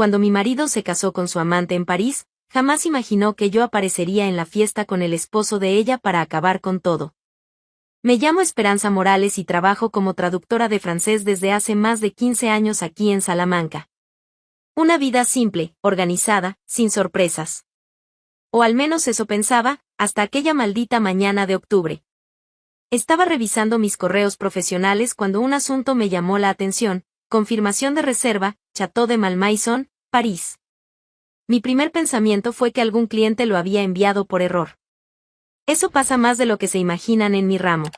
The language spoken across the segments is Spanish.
cuando mi marido se casó con su amante en París, jamás imaginó que yo aparecería en la fiesta con el esposo de ella para acabar con todo. Me llamo Esperanza Morales y trabajo como traductora de francés desde hace más de 15 años aquí en Salamanca. Una vida simple, organizada, sin sorpresas. O al menos eso pensaba, hasta aquella maldita mañana de octubre. Estaba revisando mis correos profesionales cuando un asunto me llamó la atención: confirmación de reserva, Château de Malmaison, París. Mi primer pensamiento fue que algún cliente lo había enviado por error. Eso pasa más de lo que se imaginan en mi ramo.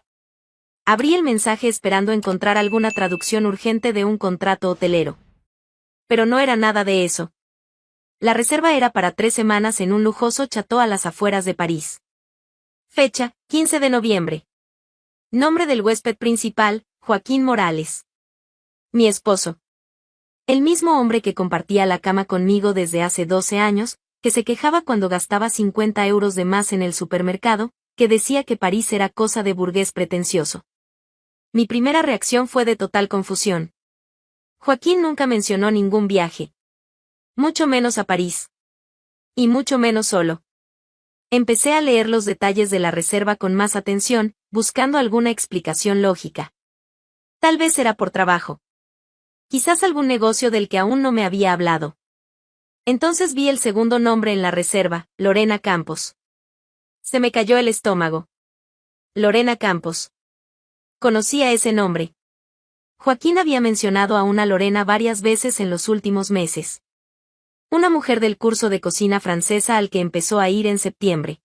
Abrí el mensaje esperando encontrar alguna traducción urgente de un contrato hotelero. Pero no era nada de eso. La reserva era para 3 semanas en un lujoso château a las afueras de París. Fecha, 15 de noviembre. Nombre del huésped principal, Joaquín Morales. Mi esposo. El mismo hombre que compartía la cama conmigo desde hace 12 años, que se quejaba cuando gastaba 50 euros de más en el supermercado, que decía que París era cosa de burgués pretencioso. Mi primera reacción fue de total confusión. Joaquín nunca mencionó ningún viaje. Mucho menos a París. Y mucho menos solo. Empecé a leer los detalles de la reserva con más atención, buscando alguna explicación lógica. Tal vez era por trabajo. Quizás algún negocio del que aún no me había hablado. Entonces vi el segundo nombre en la reserva, Lorena Campos. Se me cayó el estómago. Lorena Campos. Conocía ese nombre. Joaquín había mencionado a una Lorena varias veces en los últimos meses. Una mujer del curso de cocina francesa al que empezó a ir en septiembre.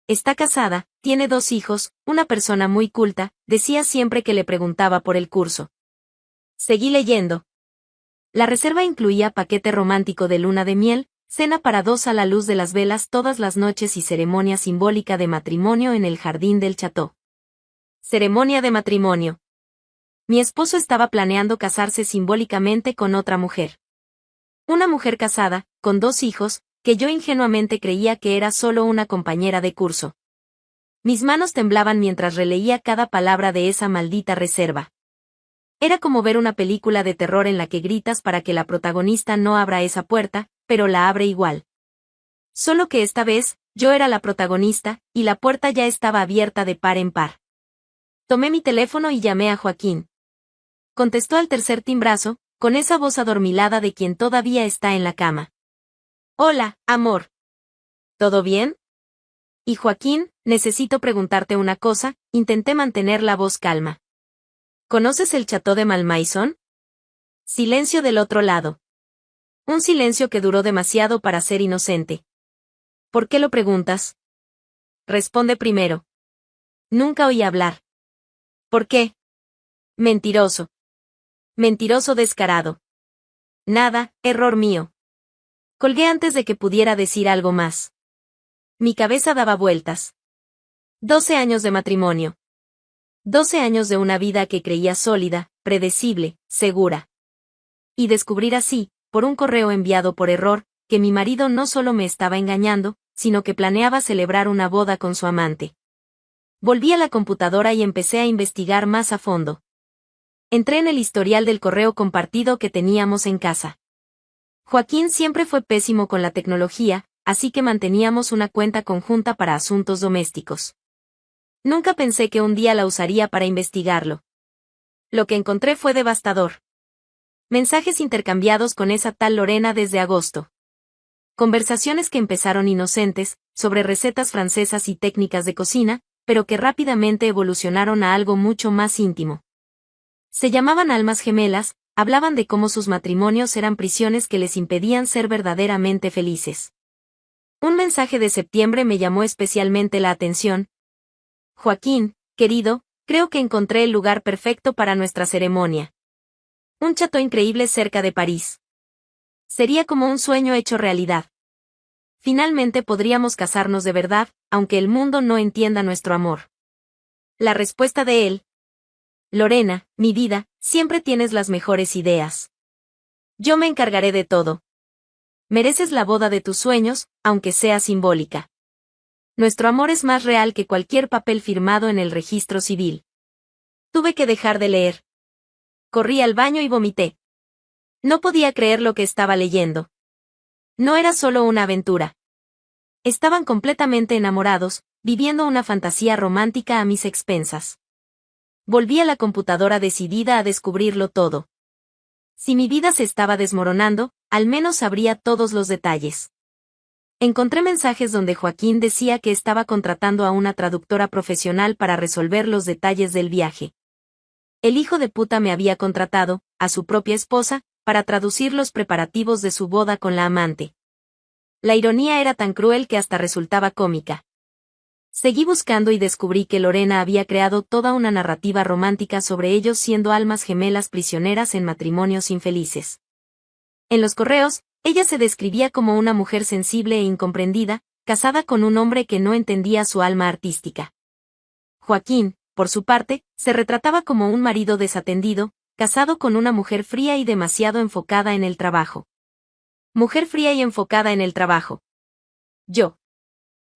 Está casada, tiene 2 hijos, una persona muy culta, decía siempre que le preguntaba por el curso. Seguí leyendo. La reserva incluía paquete romántico de luna de miel, cena para 2 a la luz de las velas todas las noches y ceremonia simbólica de matrimonio en el jardín del château. Ceremonia de matrimonio. Mi esposo estaba planeando casarse simbólicamente con otra mujer. Una mujer casada, con 2 hijos, que yo ingenuamente creía que era solo una compañera de curso. Mis manos temblaban mientras releía cada palabra de esa maldita reserva. Era como ver una película de terror en la que gritas para que la protagonista no abra esa puerta, pero la abre igual. Solo que esta vez, yo era la protagonista, y la puerta ya estaba abierta de par en par. Tomé mi teléfono y llamé a Joaquín. Contestó al tercer timbrazo, con esa voz adormilada de quien todavía está en la cama. Hola, amor. ¿Todo bien? Y Joaquín, necesito preguntarte una cosa, intenté mantener la voz calma. ¿Conoces el Château de Malmaison? Silencio del otro lado. Un silencio que duró demasiado para ser inocente. ¿Por qué lo preguntas? Responde primero. Nunca oí hablar. ¿Por qué? Mentiroso. Mentiroso descarado. Nada, error mío. Colgué antes de que pudiera decir algo más. Mi cabeza daba vueltas. 12 años de matrimonio. 12 años de una vida que creía sólida, predecible, segura. Y descubrir así, por un correo enviado por error, que mi marido no solo me estaba engañando, sino que planeaba celebrar una boda con su amante. Volví a la computadora y empecé a investigar más a fondo. Entré en el historial del correo compartido que teníamos en casa. Joaquín siempre fue pésimo con la tecnología, así que manteníamos una cuenta conjunta para asuntos domésticos. Nunca pensé que un día la usaría para investigarlo. Lo que encontré fue devastador. Mensajes intercambiados con esa tal Lorena desde agosto. Conversaciones que empezaron inocentes, sobre recetas francesas y técnicas de cocina, pero que rápidamente evolucionaron a algo mucho más íntimo. Se llamaban almas gemelas, hablaban de cómo sus matrimonios eran prisiones que les impedían ser verdaderamente felices. Un mensaje de septiembre me llamó especialmente la atención. Joaquín, querido, creo que encontré el lugar perfecto para nuestra ceremonia. Un château increíble cerca de París. Sería como un sueño hecho realidad. Finalmente podríamos casarnos de verdad, aunque el mundo no entienda nuestro amor. La respuesta de él. Lorena, mi vida, siempre tienes las mejores ideas. Yo me encargaré de todo. Mereces la boda de tus sueños, aunque sea simbólica. Nuestro amor es más real que cualquier papel firmado en el registro civil. Tuve que dejar de leer. Corrí al baño y vomité. No podía creer lo que estaba leyendo. No era solo una aventura. Estaban completamente enamorados, viviendo una fantasía romántica a mis expensas. Volví a la computadora decidida a descubrirlo todo. Si mi vida se estaba desmoronando, al menos sabría todos los detalles. Encontré mensajes donde Joaquín decía que estaba contratando a una traductora profesional para resolver los detalles del viaje. El hijo de puta me había contratado, a su propia esposa, para traducir los preparativos de su boda con la amante. La ironía era tan cruel que hasta resultaba cómica. Seguí buscando y descubrí que Lorena había creado toda una narrativa romántica sobre ellos siendo almas gemelas prisioneras en matrimonios infelices. En los correos, ella se describía como una mujer sensible e incomprendida, casada con un hombre que no entendía su alma artística. Joaquín, por su parte, se retrataba como un marido desatendido, casado con una mujer fría y demasiado enfocada en el trabajo. Mujer fría y enfocada en el trabajo. Yo.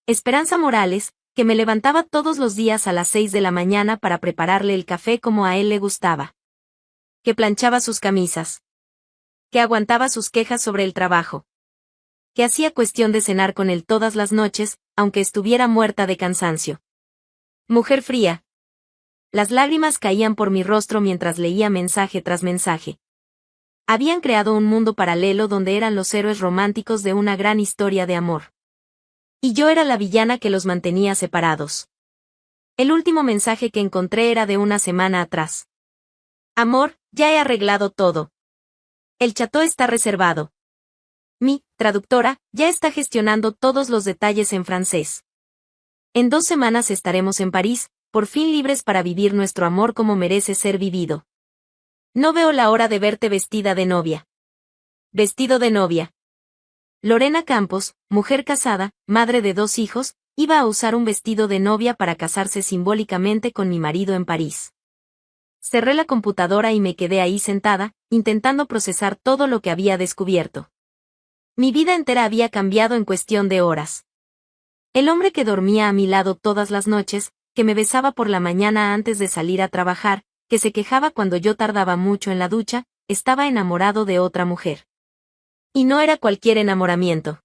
Esperanza Morales, que me levantaba todos los días a las 6 de la mañana para prepararle el café como a él le gustaba. Que planchaba sus camisas. Que aguantaba sus quejas sobre el trabajo. Que hacía cuestión de cenar con él todas las noches, aunque estuviera muerta de cansancio. Mujer fría. Las lágrimas caían por mi rostro mientras leía mensaje tras mensaje. Habían creado un mundo paralelo donde eran los héroes románticos de una gran historia de amor. Y yo era la villana que los mantenía separados. El último mensaje que encontré era de una semana atrás. Amor, ya he arreglado todo. El cható está reservado. Mi traductora ya está gestionando todos los detalles en francés. En 2 semanas estaremos en París, por fin libres para vivir nuestro amor como merece ser vivido. No veo la hora de verte vestida de novia. Vestido de novia. Lorena Campos, mujer casada, madre de 2 hijos, iba a usar un vestido de novia para casarse simbólicamente con mi marido en París. Cerré la computadora y me quedé ahí sentada, intentando procesar todo lo que había descubierto. Mi vida entera había cambiado en cuestión de horas. El hombre que dormía a mi lado todas las noches, que me besaba por la mañana antes de salir a trabajar, que se quejaba cuando yo tardaba mucho en la ducha, estaba enamorado de otra mujer. Y no era cualquier enamoramiento.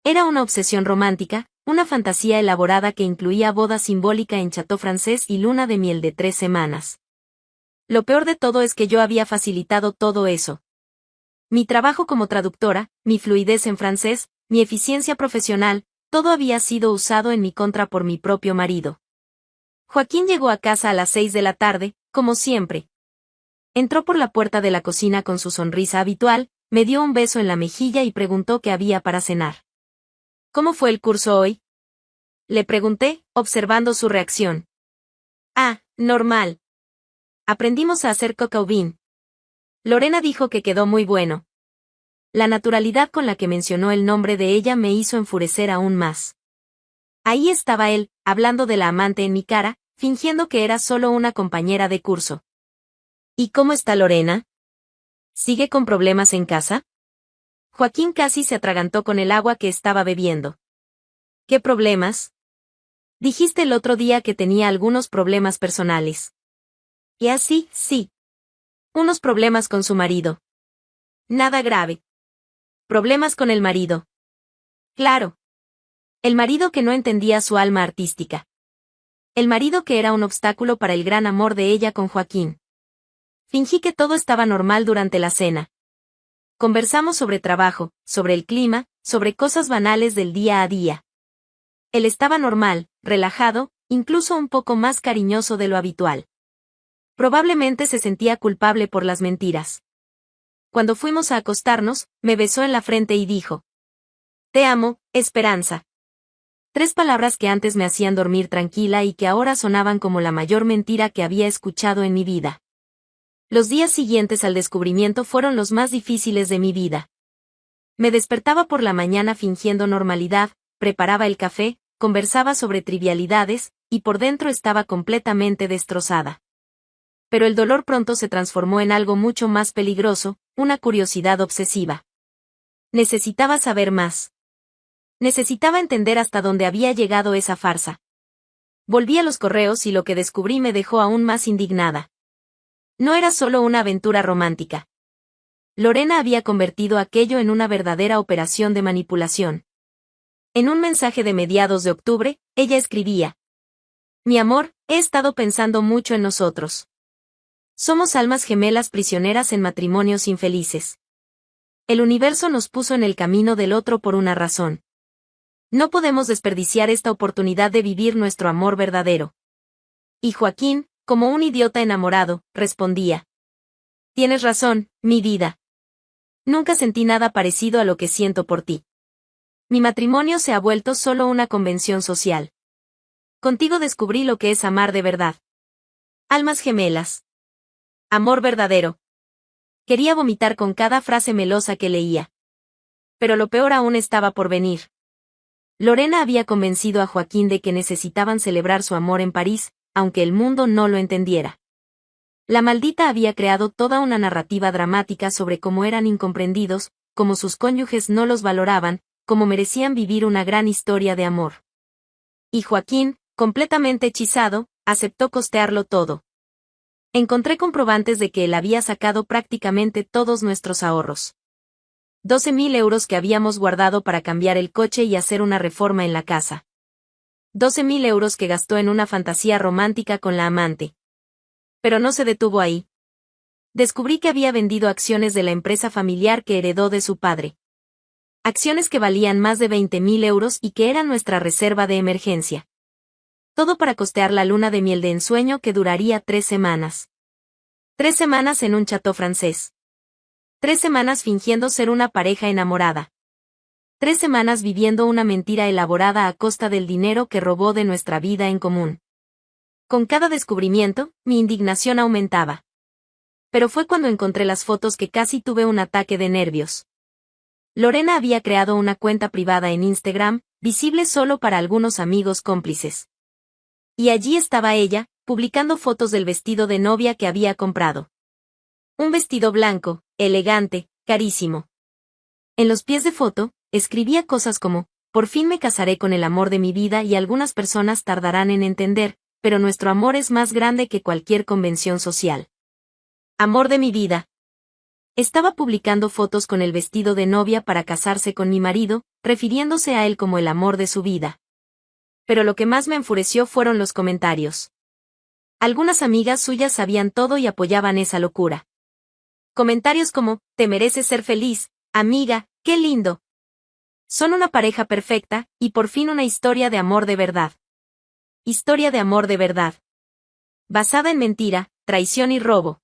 Era una obsesión romántica, una fantasía elaborada que incluía boda simbólica en Château francés y luna de miel de 3 semanas. Lo peor de todo es que yo había facilitado todo eso. Mi trabajo como traductora, mi fluidez en francés, mi eficiencia profesional, todo había sido usado en mi contra por mi propio marido. Joaquín llegó a casa a las 6 de la tarde, como siempre. Entró por la puerta de la cocina con su sonrisa habitual, me dio un beso en la mejilla y preguntó qué había para cenar. ¿Cómo fue el curso hoy? Le pregunté, observando su reacción. Ah, normal. Aprendimos a hacer coq au vin. Lorena dijo que quedó muy bueno. La naturalidad con la que mencionó el nombre de ella me hizo enfurecer aún más. Ahí estaba él, hablando de la amante en mi cara, fingiendo que era solo una compañera de curso. ¿Y cómo está Lorena? ¿Sigue con problemas en casa? Joaquín casi se atragantó con el agua que estaba bebiendo. ¿Qué problemas? Dijiste el otro día que tenía algunos problemas personales. ¿Y así? Sí. Unos problemas con su marido. Nada grave. Problemas con el marido. Claro. El marido que no entendía su alma artística. El marido que era un obstáculo para el gran amor de ella con Joaquín. Fingí que todo estaba normal durante la cena. Conversamos sobre trabajo, sobre el clima, sobre cosas banales del día a día. Él estaba normal, relajado, incluso un poco más cariñoso de lo habitual. Probablemente se sentía culpable por las mentiras. Cuando fuimos a acostarnos, me besó en la frente y dijo: Te amo, Esperanza. 3 palabras que antes me hacían dormir tranquila y que ahora sonaban como la mayor mentira que había escuchado en mi vida. Los días siguientes al descubrimiento fueron los más difíciles de mi vida. Me despertaba por la mañana fingiendo normalidad, preparaba el café, conversaba sobre trivialidades, y por dentro estaba completamente destrozada. Pero el dolor pronto se transformó en algo mucho más peligroso, una curiosidad obsesiva. Necesitaba saber más. Necesitaba entender hasta dónde había llegado esa farsa. Volví a los correos y lo que descubrí me dejó aún más indignada. No era solo una aventura romántica. Lorena había convertido aquello en una verdadera operación de manipulación. En un mensaje de mediados de octubre, ella escribía: Mi amor, he estado pensando mucho en nosotros. Somos almas gemelas prisioneras en matrimonios infelices. El universo nos puso en el camino del otro por una razón. No podemos desperdiciar esta oportunidad de vivir nuestro amor verdadero. Y Joaquín, como un idiota enamorado, respondía: Tienes razón, mi vida. Nunca sentí nada parecido a lo que siento por ti. Mi matrimonio se ha vuelto solo una convención social. Contigo descubrí lo que es amar de verdad. Almas gemelas. Amor verdadero. Quería vomitar con cada frase melosa que leía. Pero lo peor aún estaba por venir. Lorena había convencido a Joaquín de que necesitaban celebrar su amor en París, aunque el mundo no lo entendiera. La maldita había creado toda una narrativa dramática sobre cómo eran incomprendidos, cómo sus cónyuges no los valoraban, cómo merecían vivir una gran historia de amor. Y Joaquín, completamente hechizado, aceptó costearlo todo. Encontré comprobantes de que él había sacado prácticamente todos nuestros ahorros. 12.000 euros que habíamos guardado para cambiar el coche y hacer una reforma en la casa. 12.000 euros que gastó en una fantasía romántica con la amante. Pero no se detuvo ahí. Descubrí que había vendido acciones de la empresa familiar que heredó de su padre. Acciones que valían más de 20.000 euros y que eran nuestra reserva de emergencia. Todo para costear la luna de miel de ensueño que duraría 3 semanas. 3 semanas en un château francés. 3 semanas fingiendo ser una pareja enamorada. 3 semanas viviendo una mentira elaborada a costa del dinero que robó de nuestra vida en común. Con cada descubrimiento, mi indignación aumentaba. Pero fue cuando encontré las fotos que casi tuve un ataque de nervios. Lorena había creado una cuenta privada en Instagram, visible solo para algunos amigos cómplices. Y allí estaba ella, publicando fotos del vestido de novia que había comprado. Un vestido blanco, elegante, carísimo. En los pies de foto, escribía cosas como: por fin me casaré con el amor de mi vida y algunas personas tardarán en entender, pero nuestro amor es más grande que cualquier convención social. Amor de mi vida. Estaba publicando fotos con el vestido de novia para casarse con mi marido, refiriéndose a él como el amor de su vida. Pero lo que más me enfureció fueron los comentarios. Algunas amigas suyas sabían todo y apoyaban esa locura. Comentarios como: te mereces ser feliz, amiga, qué lindo. Son una pareja perfecta, y por fin una historia de amor de verdad. Historia de amor de verdad. Basada en mentira, traición y robo.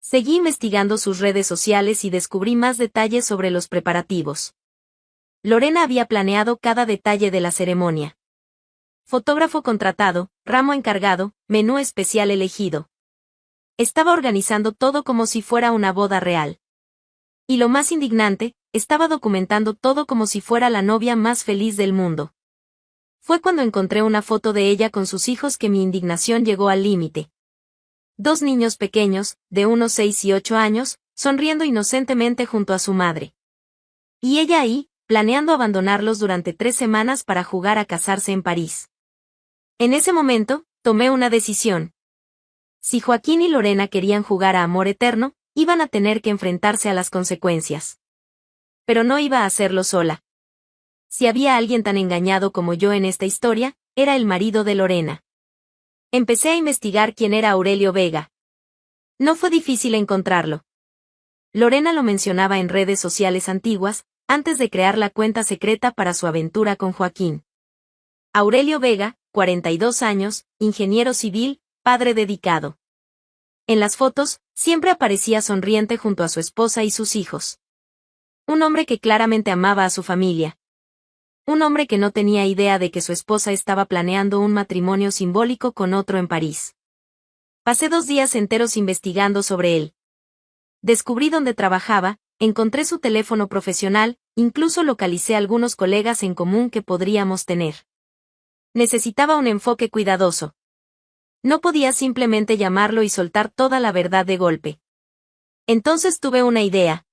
Seguí investigando sus redes sociales y descubrí más detalles sobre los preparativos. Lorena había planeado cada detalle de la ceremonia. Fotógrafo contratado, ramo encargado, menú especial elegido. Estaba organizando todo como si fuera una boda real. Y lo más indignante, estaba documentando todo como si fuera la novia más feliz del mundo. Fue cuando encontré una foto de ella con sus hijos que mi indignación llegó al límite. 2 niños pequeños, de unos 6 y 8 años, sonriendo inocentemente junto a su madre. Y ella ahí, planeando abandonarlos durante 3 semanas para jugar a casarse en París. En ese momento, tomé una decisión. Si Joaquín y Lorena querían jugar a amor eterno, iban a tener que enfrentarse a las consecuencias. Pero no iba a hacerlo sola. Si había alguien tan engañado como yo en esta historia, era el marido de Lorena. Empecé a investigar quién era Aurelio Vega. No fue difícil encontrarlo. Lorena lo mencionaba en redes sociales antiguas, antes de crear la cuenta secreta para su aventura con Joaquín. Aurelio Vega, 42 años, ingeniero civil, padre dedicado. En las fotos, siempre aparecía sonriente junto a su esposa y sus hijos. Un hombre que claramente amaba a su familia. Un hombre que no tenía idea de que su esposa estaba planeando un matrimonio simbólico con otro en París. Pasé 2 días enteros investigando sobre él. Descubrí dónde trabajaba, encontré su teléfono profesional, incluso localicé algunos colegas en común que podríamos tener. Necesitaba un enfoque cuidadoso. No podía simplemente llamarlo y soltar toda la verdad de golpe. Entonces tuve una idea.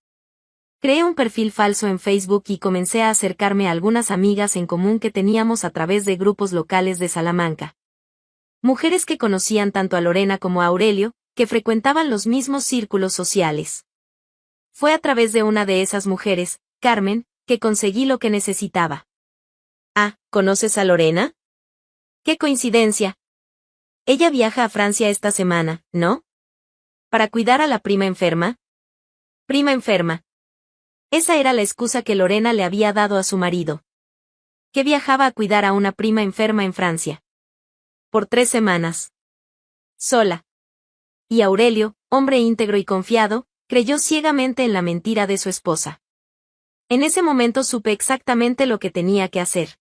Creé un perfil falso en Facebook y comencé a acercarme a algunas amigas en común que teníamos a través de grupos locales de Salamanca. Mujeres que conocían tanto a Lorena como a Aurelio, que frecuentaban los mismos círculos sociales. Fue a través de una de esas mujeres, Carmen, que conseguí lo que necesitaba. Ah, ¿conoces a Lorena? ¡Qué coincidencia! Ella viaja a Francia esta semana, ¿no? ¿Para cuidar a la prima enferma? Prima enferma. Esa era la excusa que Lorena le había dado a su marido. Que viajaba a cuidar a una prima enferma en Francia. Por 3 semanas. Sola. Y Aurelio, hombre íntegro y confiado, creyó ciegamente en la mentira de su esposa. En ese momento supe exactamente lo que tenía que hacer.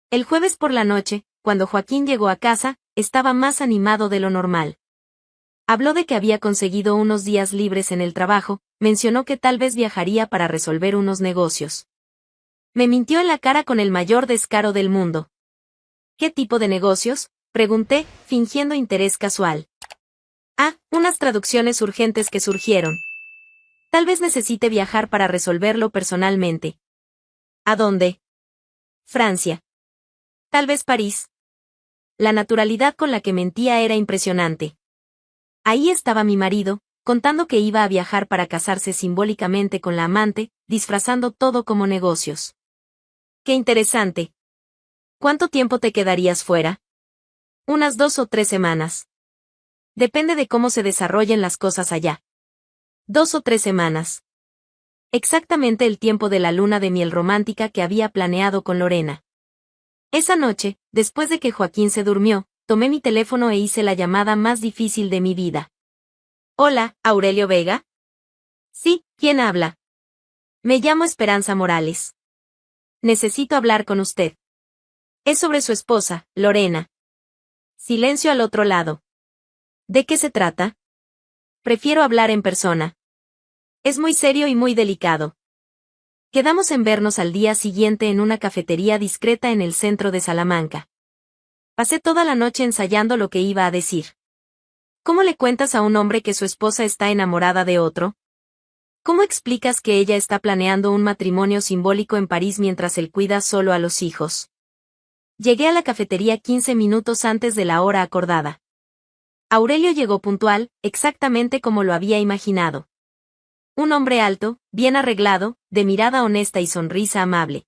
El jueves por la noche, cuando Joaquín llegó a casa, estaba más animado de lo normal. Habló de que había conseguido unos días libres en el trabajo, mencionó que tal vez viajaría para resolver unos negocios. Me mintió en la cara con el mayor descaro del mundo. ¿Qué tipo de negocios?, pregunté, fingiendo interés casual. Ah, unas traducciones urgentes que surgieron. Tal vez necesite viajar para resolverlo personalmente. ¿A dónde? Francia. Tal vez París. La naturalidad con la que mentía era impresionante. Ahí estaba mi marido, contando que iba a viajar para casarse simbólicamente con la amante, disfrazando todo como negocios. ¡Qué interesante! ¿Cuánto tiempo te quedarías fuera? Unas 2 o 3 semanas. Depende de cómo se desarrollen las cosas allá. 2 o 3 semanas. Exactamente el tiempo de la luna de miel romántica que había planeado con Lorena. Esa noche, después de que Joaquín se durmió, tomé mi teléfono e hice la llamada más difícil de mi vida. Hola, ¿Aurelio Vega? Sí, ¿quién habla? Me llamo Esperanza Morales. Necesito hablar con usted. Es sobre su esposa, Lorena. Silencio al otro lado. ¿De qué se trata? Prefiero hablar en persona. Es muy serio y muy delicado. Quedamos en vernos al día siguiente en una cafetería discreta en el centro de Salamanca. Pasé toda la noche ensayando lo que iba a decir. ¿Cómo le cuentas a un hombre que su esposa está enamorada de otro? ¿Cómo explicas que ella está planeando un matrimonio simbólico en París mientras él cuida solo a los hijos? Llegué a la cafetería 15 minutos antes de la hora acordada. Aurelio llegó puntual, exactamente como lo había imaginado. Un hombre alto, bien arreglado, de mirada honesta y sonrisa amable.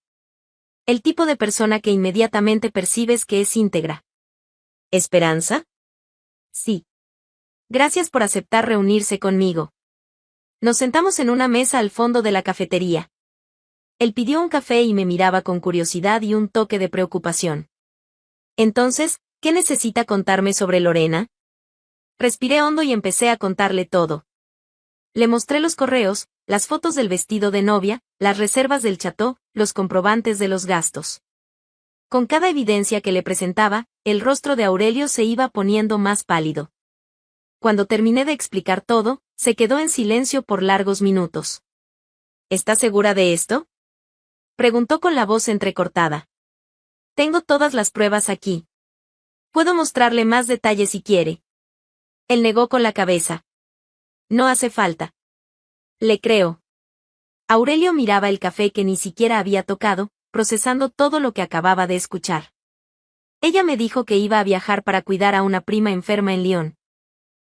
El tipo de persona que inmediatamente percibes que es íntegra. ¿Esperanza? Sí. Gracias por aceptar reunirse conmigo. Nos sentamos en una mesa al fondo de la cafetería. Él pidió un café y me miraba con curiosidad y un toque de preocupación. Entonces, ¿qué necesita contarme sobre Lorena? Respiré hondo y empecé a contarle todo. Le mostré los correos, las fotos del vestido de novia, las reservas del chateau, los comprobantes de los gastos. Con cada evidencia que le presentaba, el rostro de Aurelio se iba poniendo más pálido. Cuando terminé de explicar todo, se quedó en silencio por largos minutos. ¿Está segura de esto?, preguntó con la voz entrecortada. Tengo todas las pruebas aquí. Puedo mostrarle más detalles si quiere. Él negó con la cabeza. No hace falta. Le creo. Aurelio miraba el café que ni siquiera había tocado, procesando todo lo que acababa de escuchar. Ella me dijo que iba a viajar para cuidar a una prima enferma en Lyon.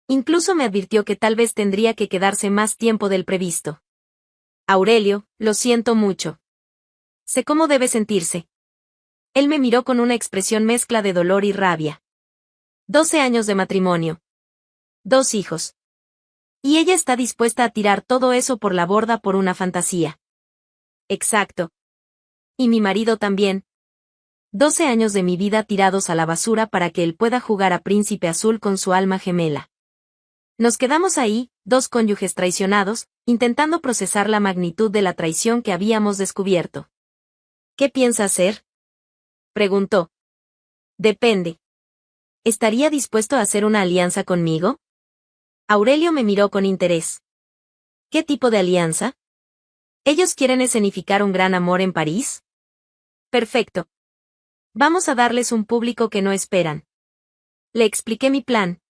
Incluso me advirtió que tal vez tendría que quedarse más tiempo del previsto. Aurelio, lo siento mucho. Sé cómo debe sentirse. Él me miró con una expresión mezcla de dolor y rabia. 12 años de matrimonio. 2 hijos. Y ella está dispuesta a tirar todo eso por la borda por una fantasía. Exacto. Y mi marido también. 12 años de mi vida tirados a la basura para que él pueda jugar a príncipe azul con su alma gemela. Nos quedamos ahí, 2 cónyuges traicionados, intentando procesar la magnitud de la traición que habíamos descubierto. ¿Qué piensa hacer?, preguntó. Depende. ¿Estaría dispuesto a hacer una alianza conmigo? Aurelio me miró con interés. ¿Qué tipo de alianza? ¿Ellos quieren escenificar un gran amor en París? Perfecto. Vamos a darles un público que no esperan. Le expliqué mi plan.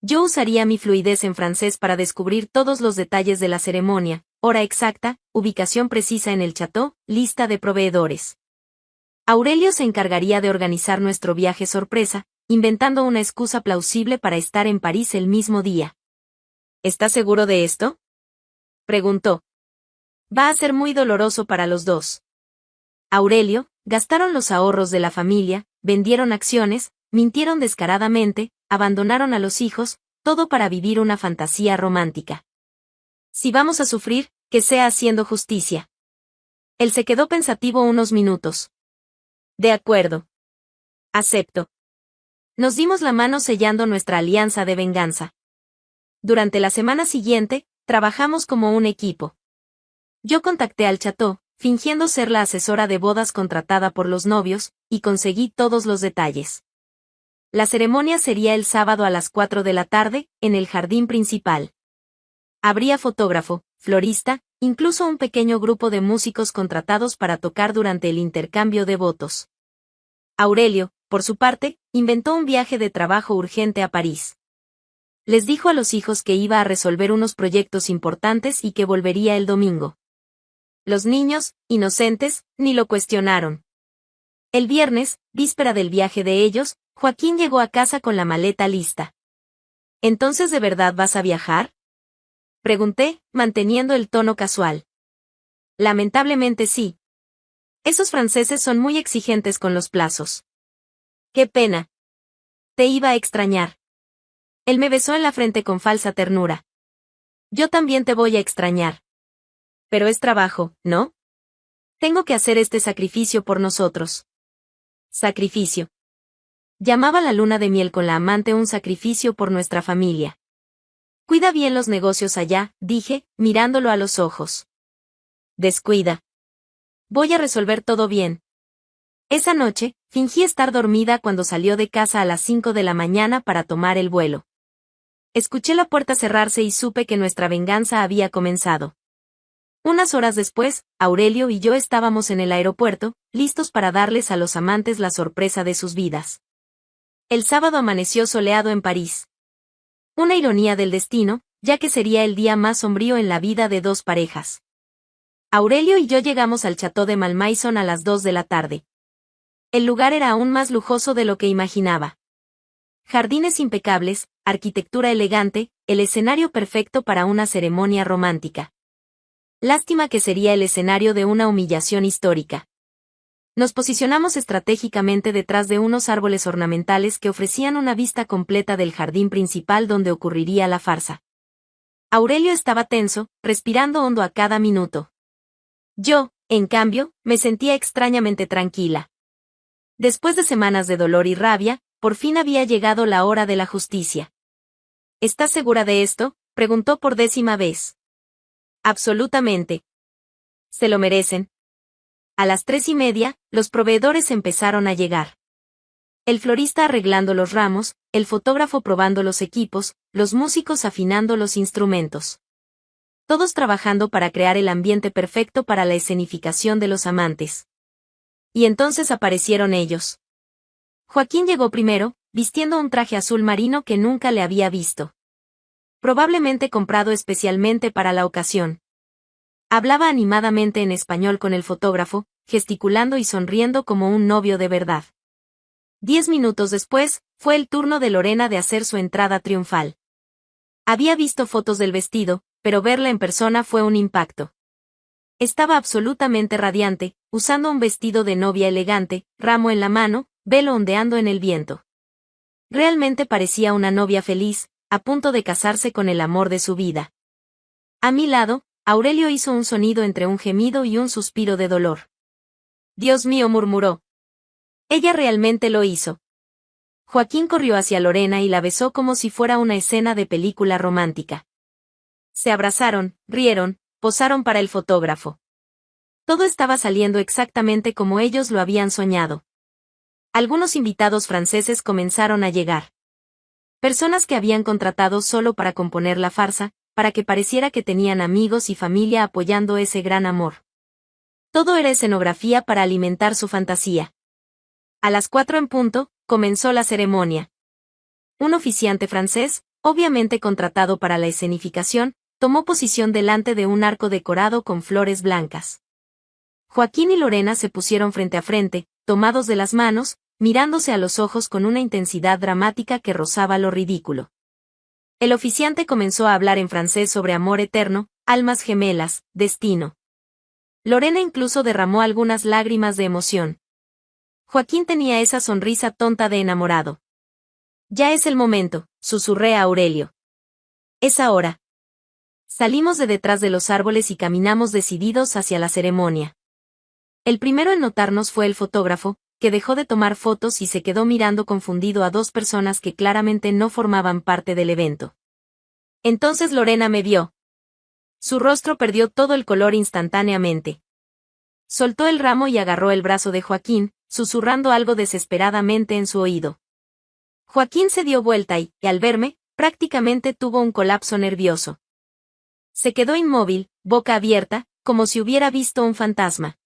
Yo usaría mi fluidez en francés para descubrir todos los detalles de la ceremonia, hora exacta, ubicación precisa en el chateau, lista de proveedores. Aurelio se encargaría de organizar nuestro viaje sorpresa, inventando una excusa plausible para estar en París el mismo día. ¿Estás seguro de esto? Preguntó. Va a ser muy doloroso para los dos. Aurelio, gastaron los ahorros de la familia, vendieron acciones, mintieron descaradamente, abandonaron a los hijos, todo para vivir una fantasía romántica. Si vamos a sufrir, que sea haciendo justicia. Él se quedó pensativo unos minutos. De acuerdo. Acepto. Nos dimos la mano sellando nuestra alianza de venganza. Durante la semana siguiente, trabajamos como un equipo. Yo contacté al Chateau, fingiendo ser la asesora de bodas contratada por los novios, y conseguí todos los detalles. La ceremonia sería el sábado a las 4 de la tarde, en el jardín principal. Habría fotógrafo, florista, incluso un pequeño grupo de músicos contratados para tocar durante el intercambio de votos. Aurelio, por su parte, inventó un viaje de trabajo urgente a París. Les dijo a los hijos que iba a resolver unos proyectos importantes y que volvería el domingo. Los niños, inocentes, ni lo cuestionaron. El viernes, víspera del viaje de ellos, Joaquín llegó a casa con la maleta lista. ¿Entonces de verdad vas a viajar? Pregunté, manteniendo el tono casual. Lamentablemente sí. Esos franceses son muy exigentes con los plazos. Qué pena. Te iba a extrañar. Él me besó en la frente con falsa ternura. Yo también te voy a extrañar. Pero es trabajo, ¿no? Tengo que hacer este sacrificio por nosotros. Sacrificio. Llamaba la luna de miel con la amante un sacrificio por nuestra familia. Cuida bien los negocios allá, dije, mirándolo a los ojos. Descuida. Voy a resolver todo bien. Esa noche, fingí estar dormida cuando salió de casa a las 5 de la mañana para tomar el vuelo. Escuché la puerta cerrarse y supe que nuestra venganza había comenzado. Unas horas después, Aurelio y yo estábamos en el aeropuerto, listos para darles a los amantes la sorpresa de sus vidas. El sábado amaneció soleado en París. Una ironía del destino, ya que sería el día más sombrío en la vida de dos parejas. Aurelio y yo llegamos al Château de Malmaison a las 2 de la tarde. El lugar era aún más lujoso de lo que imaginaba. Jardines impecables, arquitectura elegante, el escenario perfecto para una ceremonia romántica. Lástima que sería el escenario de una humillación histórica. Nos posicionamos estratégicamente detrás de unos árboles ornamentales que ofrecían una vista completa del jardín principal donde ocurriría la farsa. Aurelio estaba tenso, respirando hondo a cada minuto. Yo, en cambio, me sentía extrañamente tranquila. Después de semanas de dolor y rabia, por fin había llegado la hora de la justicia. ¿Estás segura de esto?, preguntó por 10ª vez. Absolutamente. Se lo merecen. A las 3:30, los proveedores empezaron a llegar. El florista arreglando los ramos, el fotógrafo probando los equipos, los músicos afinando los instrumentos. Todos trabajando para crear el ambiente perfecto para la escenificación de los amantes. Y entonces aparecieron ellos. Joaquín llegó primero, vistiendo un traje azul marino que nunca le había visto. Probablemente comprado especialmente para la ocasión. Hablaba animadamente en español con el fotógrafo, gesticulando y sonriendo como un novio de verdad. 10 minutos después, fue el turno de Lorena de hacer su entrada triunfal. Había visto fotos del vestido, pero verla en persona fue un impacto. Estaba absolutamente radiante, usando un vestido de novia elegante, ramo en la mano, velo ondeando en el viento. Realmente parecía una novia feliz, a punto de casarse con el amor de su vida. A mi lado, Aurelio hizo un sonido entre un gemido y un suspiro de dolor. Dios mío, murmuró. Ella realmente lo hizo. Joaquín corrió hacia Lorena y la besó como si fuera una escena de película romántica. Se abrazaron, rieron, posaron para el fotógrafo. Todo estaba saliendo exactamente como ellos lo habían soñado. Algunos invitados franceses comenzaron a llegar. Personas que habían contratado solo para componer la farsa, para que pareciera que tenían amigos y familia apoyando ese gran amor. Todo era escenografía para alimentar su fantasía. A las 4 en punto, comenzó la ceremonia. Un oficiante francés, obviamente contratado para la escenificación, tomó posición delante de un arco decorado con flores blancas. Joaquín y Lorena se pusieron frente a frente, tomados de las manos, mirándose a los ojos con una intensidad dramática que rozaba lo ridículo. El oficiante comenzó a hablar en francés sobre amor eterno, Almas gemelas, destino. Lorena incluso derramó algunas lágrimas de emoción. Joaquín tenía esa sonrisa tonta de enamorado. Ya es el momento, susurré a Aurelio. Es ahora. Salimos de detrás de los árboles y caminamos decididos hacia la ceremonia. El primero en notarnos fue el fotógrafo, que dejó de tomar fotos y se quedó mirando confundido a dos personas que claramente no formaban parte del evento. Entonces Lorena me vio. Su rostro perdió todo el color instantáneamente. Soltó el ramo y agarró el brazo de Joaquín, susurrando algo desesperadamente en su oído. Joaquín se dio vuelta y, al verme, prácticamente tuvo un colapso nervioso. Se quedó inmóvil, boca abierta, como si hubiera visto un fantasma.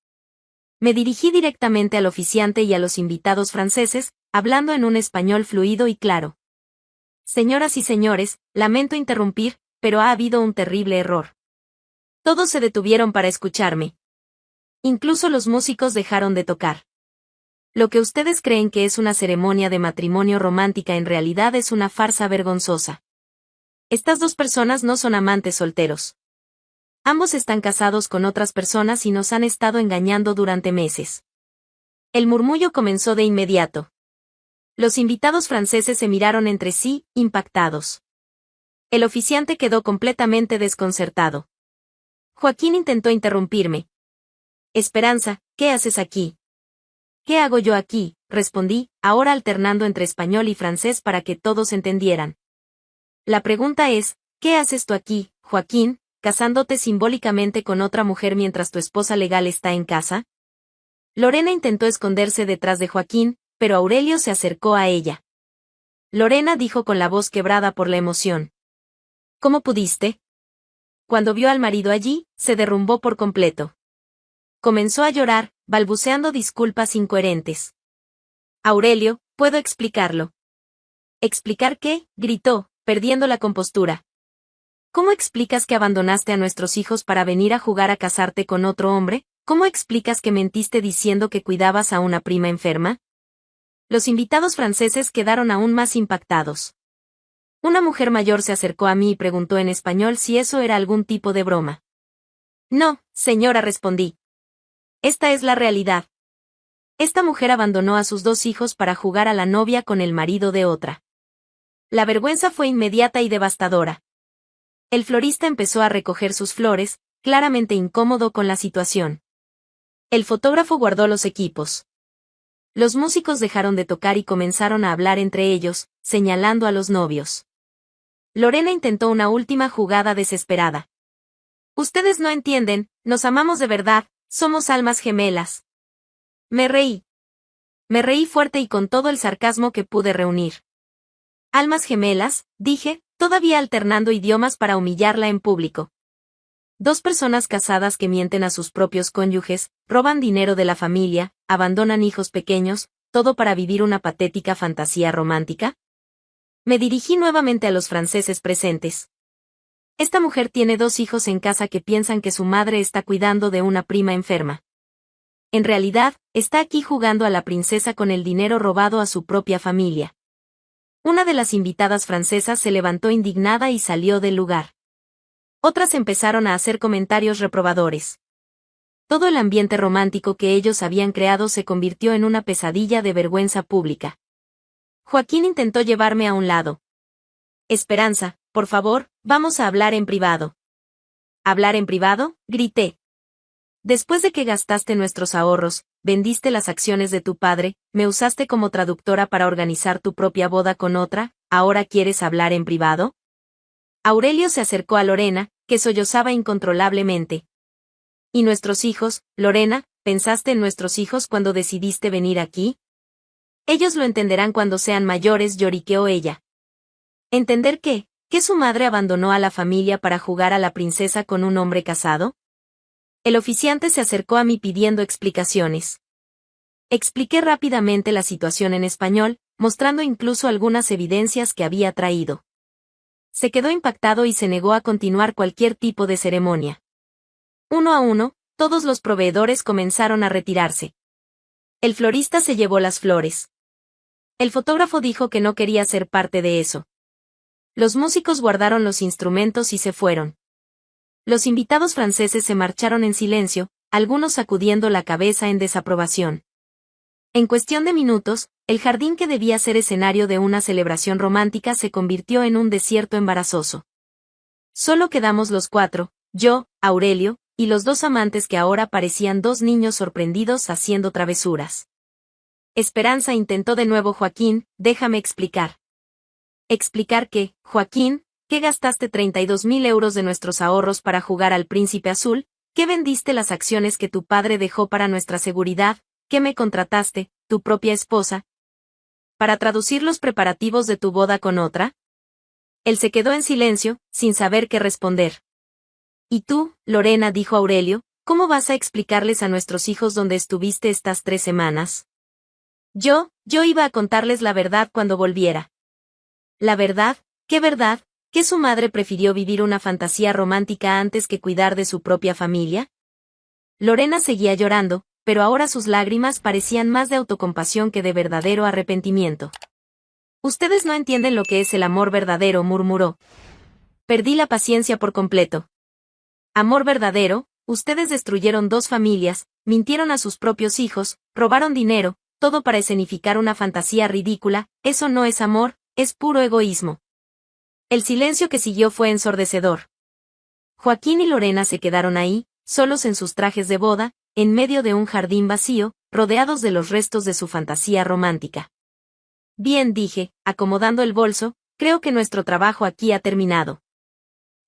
Me dirigí directamente al oficiante y a los invitados franceses, hablando en un español fluido y claro. Señoras y señores, lamento interrumpir, pero ha habido un terrible error. Todos se detuvieron para escucharme. Incluso los músicos dejaron de tocar. Lo que ustedes creen que es una ceremonia de matrimonio romántica en realidad es una farsa vergonzosa. Estas dos personas no son amantes solteros. Ambos están casados con otras personas y nos han estado engañando durante meses. El murmullo comenzó de inmediato. Los invitados franceses se miraron entre sí, impactados. El oficiante quedó completamente desconcertado. Joaquín intentó interrumpirme. Esperanza, ¿qué haces aquí? ¿Qué hago yo aquí?, respondí, ahora alternando entre español y francés para que todos entendieran. La pregunta es, ¿qué haces tú aquí, Joaquín, casándote simbólicamente con otra mujer mientras tu esposa legal está en casa? Lorena intentó esconderse detrás de Joaquín, pero Aurelio se acercó a ella. Lorena dijo con la voz quebrada por la emoción. ¿Cómo pudiste? Cuando vio al marido allí, se derrumbó por completo. Comenzó a llorar, balbuceando disculpas incoherentes. Aurelio, puedo explicarlo. ¿Explicar qué?, gritó, perdiendo la compostura. ¿Cómo explicas que abandonaste a nuestros hijos para venir a jugar a casarte con otro hombre? ¿Cómo explicas que mentiste diciendo que cuidabas a una prima enferma? Los invitados franceses quedaron aún más impactados. Una mujer mayor se acercó a mí y preguntó en español si eso era algún tipo de broma. No, señora, respondí. Esta es la realidad. Esta mujer abandonó a sus dos hijos para jugar a la novia con el marido de otra. La vergüenza fue inmediata y devastadora. El florista empezó a recoger sus flores, claramente incómodo con la situación. El fotógrafo guardó los equipos. Los músicos dejaron de tocar y comenzaron a hablar entre ellos, señalando a los novios. Lorena intentó una última jugada desesperada. Ustedes no entienden, nos amamos de verdad, somos almas gemelas. Me reí. Me reí fuerte y con todo el sarcasmo que pude reunir. Almas gemelas, dije, todavía alternando idiomas para humillarla en público. Dos personas casadas que mienten a sus propios cónyuges, roban dinero de la familia, abandonan hijos pequeños, todo para vivir una patética fantasía romántica. Me dirigí nuevamente a los franceses presentes. Esta mujer tiene dos hijos en casa que piensan que su madre está cuidando de una prima enferma. En realidad, está aquí jugando a la princesa con el dinero robado a su propia familia. Una de las invitadas francesas se levantó indignada y salió del lugar. Otras empezaron a hacer comentarios reprobadores. Todo el ambiente romántico que ellos habían creado se convirtió en una pesadilla de vergüenza pública. Joaquín intentó llevarme a un lado. Esperanza, por favor, vamos a hablar en privado. ¿Hablar en privado?, grité. Después de que gastaste nuestros ahorros, vendiste las acciones de tu padre, me usaste como traductora para organizar tu propia boda con otra, ¿ahora quieres hablar en privado? Aurelio se acercó a Lorena, que sollozaba incontrolablemente. ¿Y nuestros hijos, Lorena? ¿Pensaste en nuestros hijos cuando decidiste venir aquí? Ellos lo entenderán cuando sean mayores, lloriqueó ella. ¿Entender qué? ¿Que su madre abandonó a la familia para jugar a la princesa con un hombre casado? El oficiante se acercó a mí pidiendo explicaciones. Expliqué rápidamente la situación en español, mostrando incluso algunas evidencias que había traído. Se quedó impactado y se negó a continuar cualquier tipo de ceremonia. Uno a uno, todos los proveedores comenzaron a retirarse. El florista se llevó las flores. El fotógrafo dijo que no quería ser parte de eso. Los músicos guardaron los instrumentos y se fueron. Los invitados franceses se marcharon en silencio, algunos sacudiendo la cabeza en desaprobación. En cuestión de minutos, el jardín que debía ser escenario de una celebración romántica se convirtió en un desierto embarazoso. Solo quedamos los cuatro, yo, Aurelio, y los dos amantes que ahora parecían dos niños sorprendidos haciendo travesuras. Esperanza, intentó de nuevo Joaquín, déjame explicar. ¿Explicar qué, Joaquín? ¿Qué gastaste 32.000 euros de nuestros ahorros para jugar al Príncipe Azul? ¿Qué vendiste las acciones que tu padre dejó para nuestra seguridad? ¿Qué me contrataste, tu propia esposa, para traducir los preparativos de tu boda con otra? Él se quedó en silencio, sin saber qué responder. ¿Y tú, Lorena?, dijo Aurelio, ¿cómo vas a explicarles a nuestros hijos dónde estuviste estas 3 semanas? Yo iba a contarles la verdad cuando volviera. ¿La verdad? ¿Qué verdad? ¿Que su madre prefirió vivir una fantasía romántica antes que cuidar de su propia familia? Lorena seguía llorando, pero ahora sus lágrimas parecían más de autocompasión que de verdadero arrepentimiento. Ustedes no entienden lo que es el amor verdadero, murmuró. Perdí la paciencia por completo. Amor verdadero, ustedes destruyeron 2 familias, mintieron a sus propios hijos, robaron dinero, todo para escenificar una fantasía ridícula, eso no es amor, es puro egoísmo. El silencio que siguió fue ensordecedor. Joaquín y Lorena se quedaron ahí, solos en sus trajes de boda, en medio de un jardín vacío, rodeados de los restos de su fantasía romántica. Bien, dije, acomodando el bolso, creo que nuestro trabajo aquí ha terminado.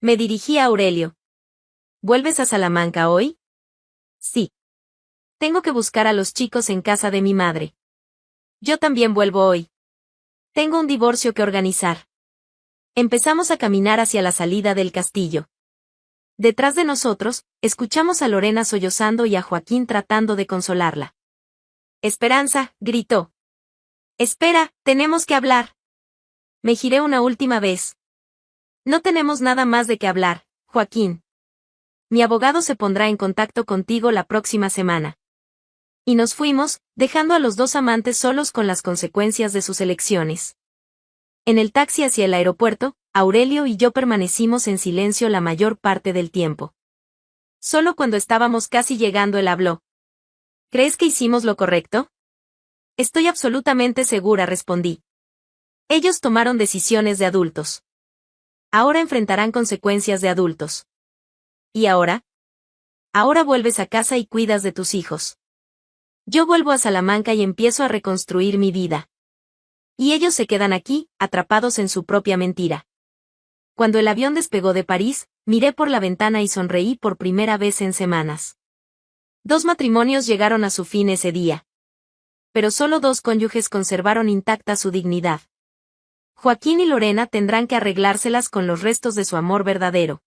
Me dirigí a Aurelio. ¿Vuelves a Salamanca hoy? Sí. Tengo que buscar a los chicos en casa de mi madre. Yo también vuelvo hoy. Tengo un divorcio que organizar. Empezamos a caminar hacia la salida del castillo. Detrás de nosotros, escuchamos a Lorena sollozando y a Joaquín tratando de consolarla. Esperanza, gritó. Espera, tenemos que hablar. Me giré una última vez. No tenemos nada más de qué hablar, Joaquín. Mi abogado se pondrá en contacto contigo la próxima semana. Y nos fuimos, dejando a los 2 amantes solos con las consecuencias de sus elecciones. En el taxi hacia el aeropuerto, Aurelio y yo permanecimos en silencio la mayor parte del tiempo. Solo cuando estábamos casi llegando él habló. ¿Crees que hicimos lo correcto? Estoy absolutamente segura, respondí. Ellos tomaron decisiones de adultos. Ahora enfrentarán consecuencias de adultos. ¿Y ahora? Ahora vuelves a casa y cuidas de tus hijos. Yo vuelvo a Salamanca y empiezo a reconstruir mi vida. Y ellos se quedan aquí, atrapados en su propia mentira. Cuando el avión despegó de París, miré por la ventana y sonreí por primera vez en semanas. 2 matrimonios llegaron a su fin ese día. Pero solo 2 cónyuges conservaron intacta su dignidad. Joaquín y Lorena tendrán que arreglárselas con los restos de su amor verdadero.